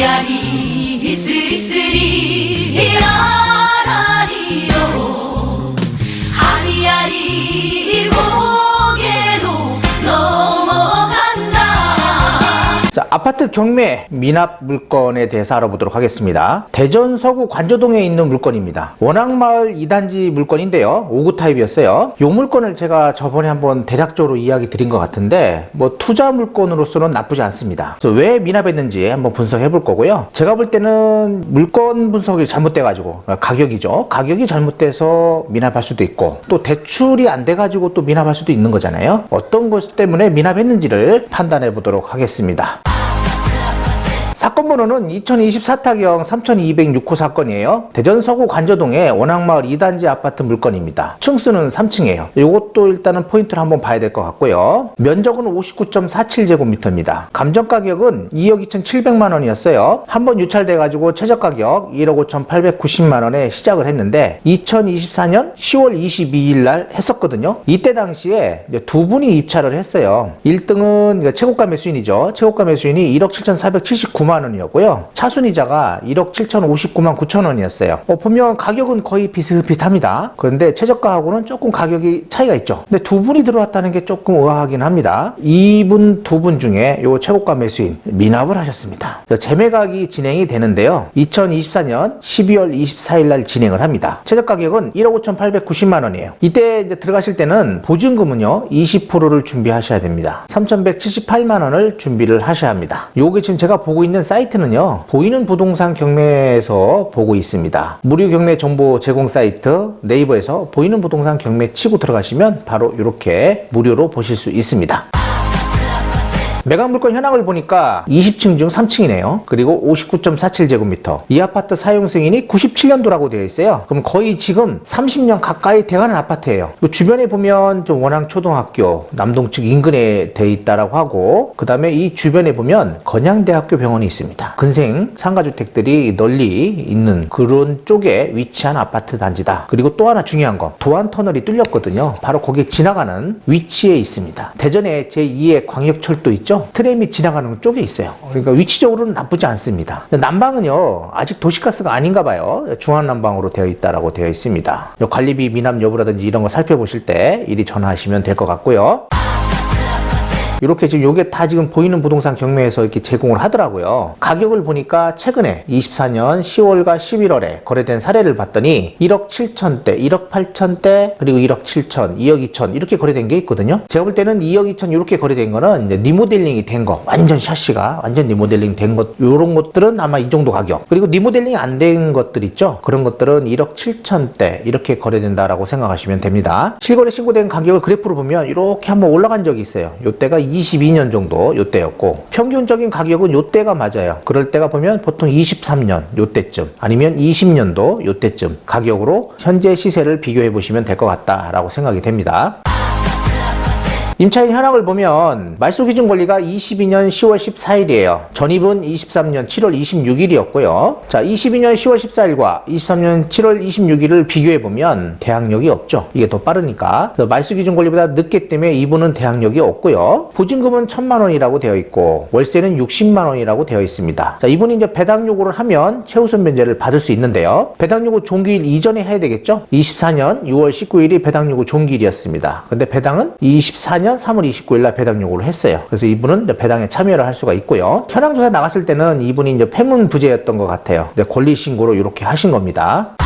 아리아리 이스리스리 라라리요 아리아리 고개로 넘어간다. 자, 아파트 경매 미납 물건에 대해서 알아보도록 하겠습니다. 대전 서구 관저동에 있는 물건입니다. 원앙마을 2단지 물건인데요. 5구 타입이었어요. 이 물건을 제가 저번에 한번 대략적으로 이야기 드린 것 같은데 뭐 투자 물건으로서는 나쁘지 않습니다. 그래서 왜 미납했는지 한번 분석해 볼 거고요. 제가 볼 때는 물건 분석이 잘못돼 가지고 가격이죠. 가격이 잘못돼서 미납할 수도 있고 또 대출이 안 돼 가지고 또 미납할 수도 있는 거잖아요. 어떤 것 때문에 미납했는지를 판단해 보도록 하겠습니다. 사건 번호는 2024타경 3206호 사건이에요. 대전 서구 관저동의 원앙마을 2단지 아파트 물건입니다. 층수는 3층이에요. 이것도 일단은 포인트를 한번 봐야 될 것 같고요. 면적은 59.47제곱미터입니다. 감정가격은 2억 2,700만 원이었어요. 한번 유찰돼가지고 최저가격 1억 5,890만 원에 시작을 했는데 2024년 10월 22일 날 했었거든요. 이때 당시에 두 분이 입찰을 했어요. 1등은 최고가 매수인이죠. 최고가 매수인이 1억 7,479만 원이었고요. 차순이자가 1억 7,059만 9천 원이었어요. 보면 가격은 거의 비슷비슷합니다. 그런데 최저가하고는 조금 가격이 차이가 있죠. 근데 두 분이 들어왔다는 게 조금 의아하긴 합니다. 이분 두 분 중에 요 최고가 매수인 미납을 하셨습니다. 재매각이 진행이 되는데요. 2024년 12월 24일 날 진행을 합니다. 최저가격은 1억 5,890만 원이에요. 이때 이제 들어가실 때는 보증금은요 20%를 준비하셔야 됩니다. 3,178만 원을 준비를 하셔야 합니다. 요게 지금 제가 보고 있는 사이트는요 보이는 부동산 경매에서 보고 있습니다. 무료 경매 정보 제공 사이트 네이버에서 보이는 부동산 경매 치고 들어가시면 바로 이렇게 무료로 보실 수 있습니다. 매각 물건 현황을 보니까 20층 중 3층이네요. 그리고 59.47제곱미터. 이 아파트 사용 승인이 97년도라고 되어 있어요. 그럼 거의 지금 30년 가까이 돼가는 아파트예요. 주변에 보면 좀 원앙초등학교, 남동측 인근에 돼 있다라고 하고, 그 다음에 이 주변에 보면 건양대학교 병원이 있습니다. 근생 상가주택들이 널리 있는 그런 쪽에 위치한 아파트 단지다. 그리고 또 하나 중요한 거, 도안 터널이 뚫렸거든요. 바로 거기에 지나가는 위치에 있습니다. 대전에 제2의 광역철도 있죠? 트램이 지나가는 쪽에 있어요. 그러니까 위치적으로는 나쁘지 않습니다. 난방은요 아직 도시가스가 아닌가 봐요. 중앙난방으로 되어 있다라고 되어 있습니다. 관리비 미납 여부라든지 이런 거 살펴보실 때 이리 전화하시면 될 것 같고요. 이렇게 지금 요게 다 지금 보이는 부동산 경매에서 이렇게 제공을 하더라고요. 가격을 보니까 최근에 24년 10월과 11월에 거래된 사례를 봤더니 1억 7천대, 1억 8천대, 그리고 1억 7천, 2억 2천 이렇게 거래된 게 있거든요. 제가 볼 때는 2억 2천 이렇게 거래된 거는 이제 리모델링이 된 거, 완전 샤시가 완전 리모델링 된 것, 요런 것들은 아마 이 정도 가격. 그리고 리모델링이 안 된 것들 있죠. 그런 것들은 1억 7천대 이렇게 거래된다라고 생각하시면 됩니다. 실거래 신고된 가격을 그래프로 보면 이렇게 한번 올라간 적이 있어요. 요때가 22년 정도 요때였고 평균적인 가격은 요때가 맞아요. 그럴 때가 보면 보통 23년 요때쯤 아니면 20년도 요때쯤 가격으로 현재 시세를 비교해 보시면 될 것 같다라고 생각이 됩니다. 임차인 현황을 보면 말소기준 권리가 22년 10월 14일이에요. 전입은 23년 7월 26일이었고요. 자, 22년 10월 14일과 23년 7월 26일을 비교해보면 대항력이 없죠. 이게 더 빠르니까. 말소기준 권리보다 늦기 때문에 이분은 대항력이 없고요. 보증금은 1,000만 원이라고 되어 있고 월세는 60만 원이라고 되어 있습니다. 자, 이분이 이제 배당 요구를 하면 최우선 면제를 받을 수 있는데요. 배당 요구 종기일 이전에 해야 되겠죠? 24년 6월 19일이 배당 요구 종기일이었습니다. 근데 배당은 24년 3월 29일 날 배당 요구를 했어요. 그래서 이분은 배당에 참여를 할 수가 있고요. 현황조사 나갔을 때는 이분이 이제 폐문부재였던 것 같아요. 권리신고로 이렇게 하신 겁니다.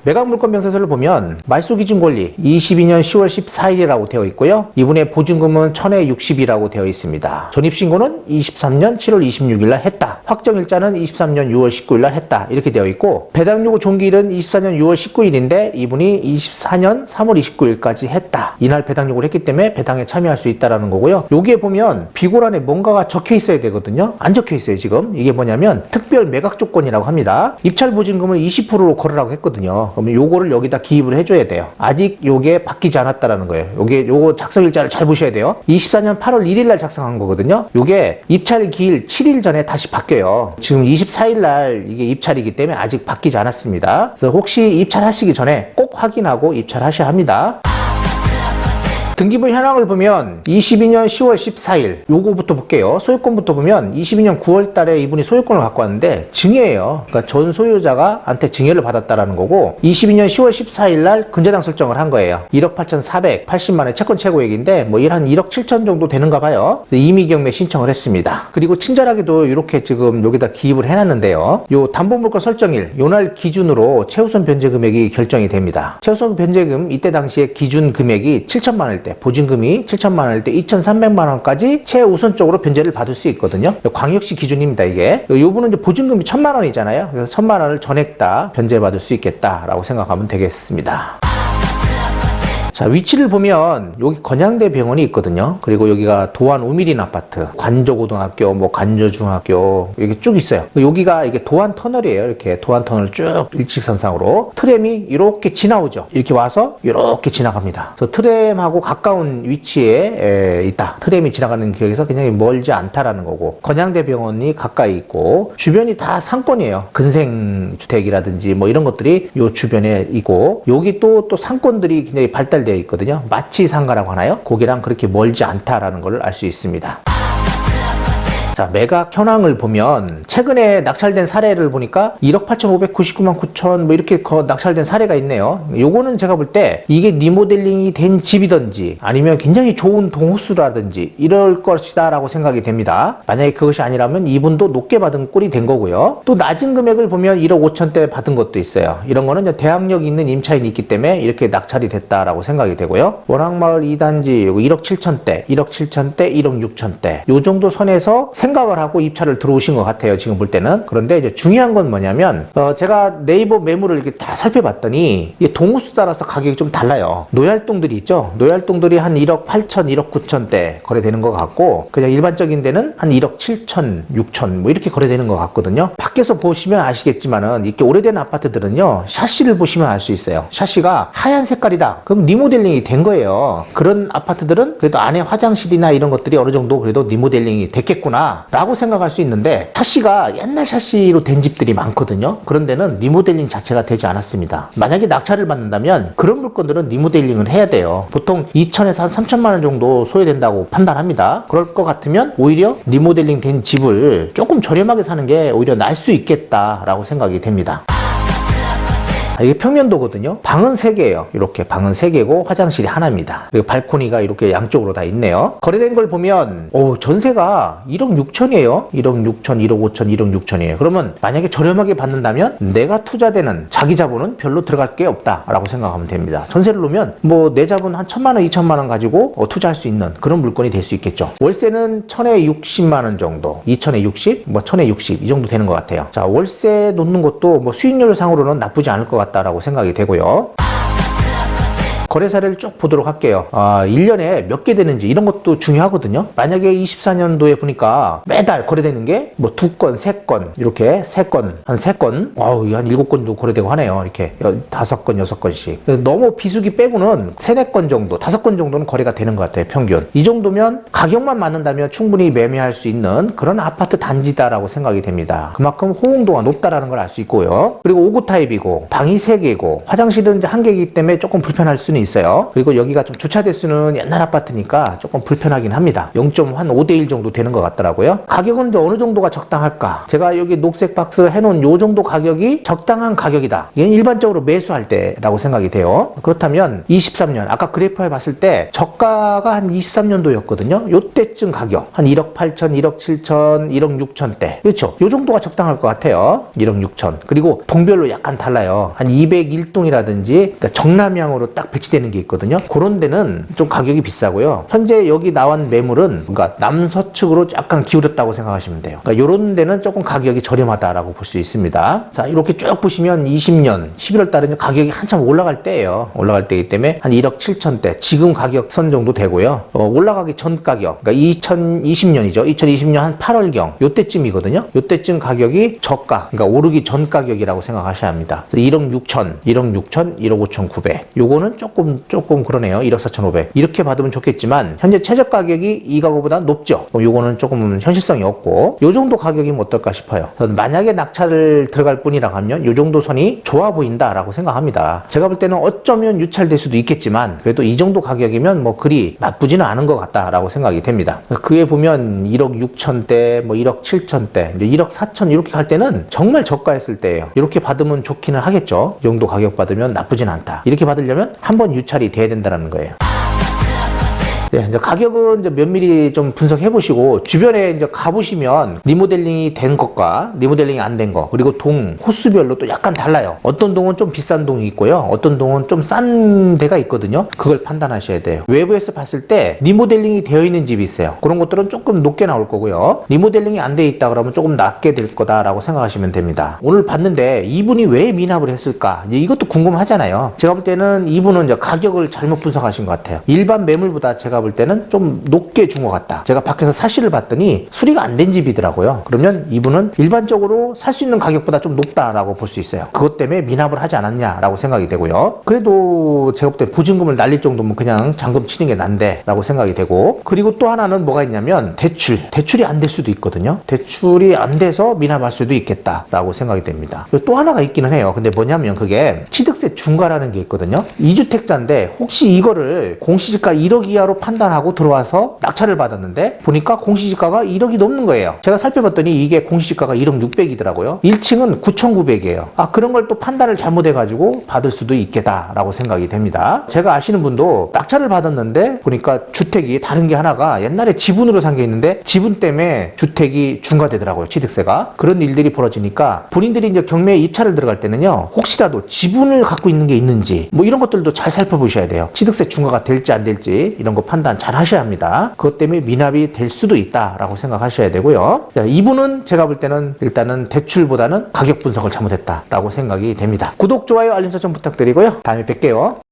매각 물건 명세서를 보면 말소기준 권리 22년 10월 14일이라고 되어 있고요. 이분의 보증금은 1,000에 60이라고 되어 있습니다. 전입신고는 23년 7월 26일 날 했다. 확정일자는 23년 6월 19일 날 했다. 이렇게 되어 있고 배당요구 종기일은 24년 6월 19일인데 이분이 24년 3월 29일까지 했다. 이날 배당요구를 했기 때문에 배당에 참여할 수 있다라는 거고요. 여기에 보면 비고란에 뭔가가 적혀 있어야 되거든요. 안 적혀 있어요 지금. 이게 뭐냐면 특별 매각 조건이라고 합니다. 입찰 보증금을 20%로 걸으라고 했거든요. 그러면 요거를 여기다 기입을 해줘야 돼요. 아직 요게 바뀌지 않았다라는 거예요. 요거 작성일자를 잘 보셔야 돼요. 24년 8월 1일 날 작성한 거거든요. 요게 입찰 기일 7일 전에 다시 바뀌어요. 지금 24일 날 이게 입찰이기 때문에 아직 바뀌지 않았습니다. 그래서 혹시 입찰하시기 전에 꼭 확인하고 입찰하셔야 합니다. 등기부 현황을 보면 22년 10월 14일 요거부터 볼게요. 소유권부터 보면 22년 9월 달에 이분이 소유권을 갖고 왔는데 증여예요. 그러니까 전 소유자가 한테 증여를 받았다라는 거고 22년 10월 14일 날 근저당 설정을 한 거예요. 1억 8,480만 원의 채권 최고액인데 뭐 한 1억 7천 정도 되는가 봐요. 임의 경매 신청을 했습니다. 그리고 친절하게도 이렇게 지금 여기다 기입을 해놨는데요. 요 담보물건 설정일 요날 기준으로 최우선 변제 금액이 결정이 됩니다. 최우선 변제금 이때 당시에 기준 금액이 7천만 원일 때, 보증금이 7천만 원일 때 2,300만 원까지 최우선적으로 변제를 받을 수 있거든요. 광역시 기준입니다, 이게. 요분은 이제 보증금이 1,000만 원이잖아요. 그래서 1,000만 원을 전액 다 변제받을 수 있겠다라고 생각하면 되겠습니다. 자, 위치를 보면 여기 건양대 병원이 있거든요. 그리고 여기가 도안 우미린 아파트, 관저고등학교, 뭐 관저중학교 이렇게 쭉 있어요. 여기가 이게 도안 터널이에요. 이렇게 도안 터널 쭉 일직선상으로 트램이 이렇게 지나오죠. 이렇게 와서 이렇게 지나갑니다. 그래서 트램하고 가까운 위치에 있다. 트램이 지나가는 지역에서 굉장히 멀지 않다라는 거고, 건양대 병원이 가까이 있고 주변이 다 상권이에요. 근생주택이라든지 뭐 이런 것들이 요 주변에 있고, 여기 또 상권들이 굉장히 발달되어 있거든요. 마치상가라고 하나요? 거기랑 그렇게 멀지 않다라는 걸 알 수 있습니다. 자, 매각 현황을 보면 최근에 낙찰된 사례를 보니까 1억 8,599만 9천 뭐 이렇게 낙찰된 사례가 있네요. 요거는 제가 볼 때 이게 리모델링이 된 집이든지 아니면 굉장히 좋은 동호수라든지 이럴 것이다 라고 생각이 됩니다. 만약에 그것이 아니라면 이분도 높게 받은 꼴이 된 거고요. 또 낮은 금액을 보면 1억 5천대 받은 것도 있어요. 이런 거는 대항력 있는 임차인이 있기 때문에 이렇게 낙찰이 됐다라고 생각이 되고요. 원앙마을 2단지 1억 7천대, 1억 7천대, 1억 6천대 요 정도 선에서 생각을 하고 입찰을 들어오신 것 같아요, 지금 볼 때는. 그런데 이제 중요한 건 뭐냐면 제가 네이버 매물을 이렇게 다 살펴봤더니 이게 동호수 따라서 가격이 좀 달라요. 노얄동들이 있죠. 노얄동들이 한 1억 8천, 1억 9천대 거래되는 것 같고, 그냥 일반적인 데는 한 1억 7천, 6천 뭐 이렇게 거래되는 것 같거든요. 밖에서 보시면 아시겠지만은 이렇게 오래된 아파트들은요, 샤시를 보시면 알 수 있어요. 샤시가 하얀 색깔이다. 그럼 리모델링이 된 거예요. 그런 아파트들은 그래도 안에 화장실이나 이런 것들이 어느 정도 그래도 리모델링이 됐겠구나 라고 생각할 수 있는데, 샤시가 옛날 샤시로 된 집들이 많거든요. 그런 데는 리모델링 자체가 되지 않았습니다. 만약에 낙찰을 받는다면 그런 물건들은 리모델링을 해야 돼요. 보통 2천에서 한 3천만 원 정도 소요된다고 판단합니다. 그럴 것 같으면 오히려 리모델링 된 집을 조금 저렴하게 사는 게 오히려 나을 수 있겠다라고 생각이 됩니다. 이게 평면도거든요. 방은 3개예요. 이렇게 방은 3개고 화장실이 하나입니다. 그리고 발코니가 이렇게 양쪽으로 다 있네요. 거래된 걸 보면 전세가 1억 6천이에요. 1억 6천, 1억 5천, 1억 6천이에요. 그러면 만약에 저렴하게 받는다면 내가 투자되는 자기 자본은 별로 들어갈 게 없다라고 생각하면 됩니다. 전세를 놓으면 뭐 내 자본 한 1,000만 원, 2천만 원 가지고 투자할 수 있는 그런 물건이 될 수 있겠죠. 월세는 1,000에 60만 원 정도, 2,000에 60, 뭐 1,000에 60 이 정도 되는 것 같아요. 자, 월세 놓는 것도 뭐 수익률 상으로는 나쁘지 않을 것 같다라고 생각이 되고요. 거래 사례를 쭉 보도록 할게요. 1년에 몇 개 되는지 이런 것도 중요하거든요. 만약에 24년도에 보니까 매달 거래되는 게 뭐 2건, 3건 이렇게 3건, 한 3건, 한 7건 정도 거래되고 하네요. 이렇게 5건, 6건씩. 너무 비수기 빼고는 3, 4건 정도, 5건 정도는 거래가 되는 것 같아요. 평균. 이 정도면 가격만 맞는다면 충분히 매매할 수 있는 그런 아파트 단지다라고 생각이 됩니다. 그만큼 호응도가 높다라는 걸 알 수 있고요. 그리고 5구 타입이고 방이 3개고 화장실은 이제 1개이기 때문에 조금 불편할 수는 있어요. 그리고 여기가 좀 주차 대수는 옛날 아파트니까 조금 불편하긴 합니다. 0.5대1 정도 되는 것 같더라고요. 가격은 이제 어느 정도가 적당할까? 제가 여기 녹색 박스를 해놓은 요 정도 가격이 적당한 가격이다. 이건 일반적으로 매수할 때라고 생각이 돼요. 그렇다면 23년, 아까 그래프에 봤을 때 저가가 한 23년도였거든요. 요때쯤 가격 한 1억 8천, 1억 7천, 1억 6천대. 그렇죠? 요 정도가 적당할 것 같아요. 1억 6천. 그리고 동별로 약간 달라요. 한 201동이라든지 그러니까 정남향으로 딱 배치되는 게 있거든요. 그런 데는 좀 가격이 비싸고요. 현재 여기 나온 매물은 그러니까 남서측으로 약간 기울였다고 생각하시면 돼요. 그러니까 이런 데는 조금 가격이 저렴하다라고 볼 수 있습니다. 자, 이렇게 쭉 보시면 20년 11월 달은 가격이 한참 올라갈 때예요. 올라갈 때이기 때문에 한 1억 7천대 지금 가격 선 정도 되고요. 올라가기 전 가격 그러니까 2020년이죠. 2020년 한 8월경 요때쯤이거든요. 요때쯤 가격이 저가 그러니까 오르기 전 가격이라고 생각하셔야 합니다. 1억 6천, 1억 6천, 1억 5천 9백 요거는 조금 조금 그러네요. 1억 4,500. 이렇게 받으면 좋겠지만 현재 최저 가격이 이 가구보다 높죠. 그럼 요거는 조금 현실성이 없고 요 정도 가격이면 어떨까 싶어요. 만약에 낙찰을 들어갈 뿐이라고 하면 요 정도 선이 좋아 보인다라고 생각합니다. 제가 볼 때는 어쩌면 유찰될 수도 있겠지만 그래도 이 정도 가격이면 뭐 그리 나쁘지는 않은 것 같다라고 생각이 됩니다. 그에 보면 1억 6천대, 뭐 1억 7천대, 이제 1억 4천 이렇게 갈 때는 정말 저가했을 때예요. 이렇게 받으면 좋기는 하겠죠. 이 정도 가격 받으면 나쁘진 않다. 이렇게 받으려면 한번 유찰이 돼야 된다는 거예요. 네, 이제 가격은 이제 면밀히 좀 분석해 보시고 주변에 이제 가보시면 리모델링이 된 것과 리모델링이 안 된 것, 그리고 동 호수별로 또 약간 달라요. 어떤 동은 좀 비싼 동이 있고요, 어떤 동은 좀 싼 데가 있거든요. 그걸 판단하셔야 돼요. 외부에서 봤을 때 리모델링이 되어 있는 집이 있어요. 그런 것들은 조금 높게 나올 거고요. 리모델링이 안 돼 있다 그러면 조금 낮게 될 거다라고 생각하시면 됩니다. 오늘 봤는데 이분이 왜 미납을 했을까? 이것도 궁금하잖아요. 제가 볼 때는 이분은 이제 가격을 잘못 분석하신 것 같아요. 일반 매물보다 제가 볼 때는 좀 높게 준 것 같다. 제가 밖에서 사실을 봤더니 수리가 안 된 집이더라고요. 그러면 이분은 일반적으로 살 수 있는 가격보다 좀 높다라고 볼 수 있어요. 그것 때문에 미납을 하지 않았냐라고 생각이 되고요. 그래도 제가 볼 때 보증금을 날릴 정도면 그냥 잔금 치는 게 난데 라고 생각이 되고, 그리고 또 하나는 뭐가 있냐면 대출이 안 될 수도 있거든요. 대출이 안 돼서 미납할 수도 있겠다라고 생각이 됩니다. 또 하나가 있기는 해요. 근데 뭐냐면 그게 취득세 중과라는 게 있거든요. 2주택자인데 혹시 이거를 공시지가 1억 이하로 판단하고 들어와서 낙찰을 받았는데 보니까 공시지가가 1억이 넘는 거예요. 제가 살펴봤더니 이게 공시지가가 1억 600이더라고요. 1층은 9,900이에요. 그런 걸 또 판단을 잘못해가지고 받을 수도 있겠다라고 생각이 됩니다. 제가 아시는 분도 낙찰을 받았는데 보니까 주택이 다른 게 하나가 옛날에 지분으로 산 게 있는데 지분 때문에 주택이 중과되더라고요. 취득세가. 그런 일들이 벌어지니까 본인들이 이제 경매에 입찰을 들어갈 때는요, 혹시라도 지분을 갖고 있는 게 있는지 뭐 이런 것들도 잘 살펴보셔야 돼요. 취득세 중과가 될지 안 될지 이런 거 판단 잘 하셔야 합니다. 그것 때문에 미납이 될 수도 있다라고 생각하셔야 되고요. 자, 이분은 제가 볼 때는 일단은 대출보다는 가격 분석을 잘못했다라고 생각이 됩니다. 구독, 좋아요, 알림 설정 부탁드리고요. 다음에 뵐게요.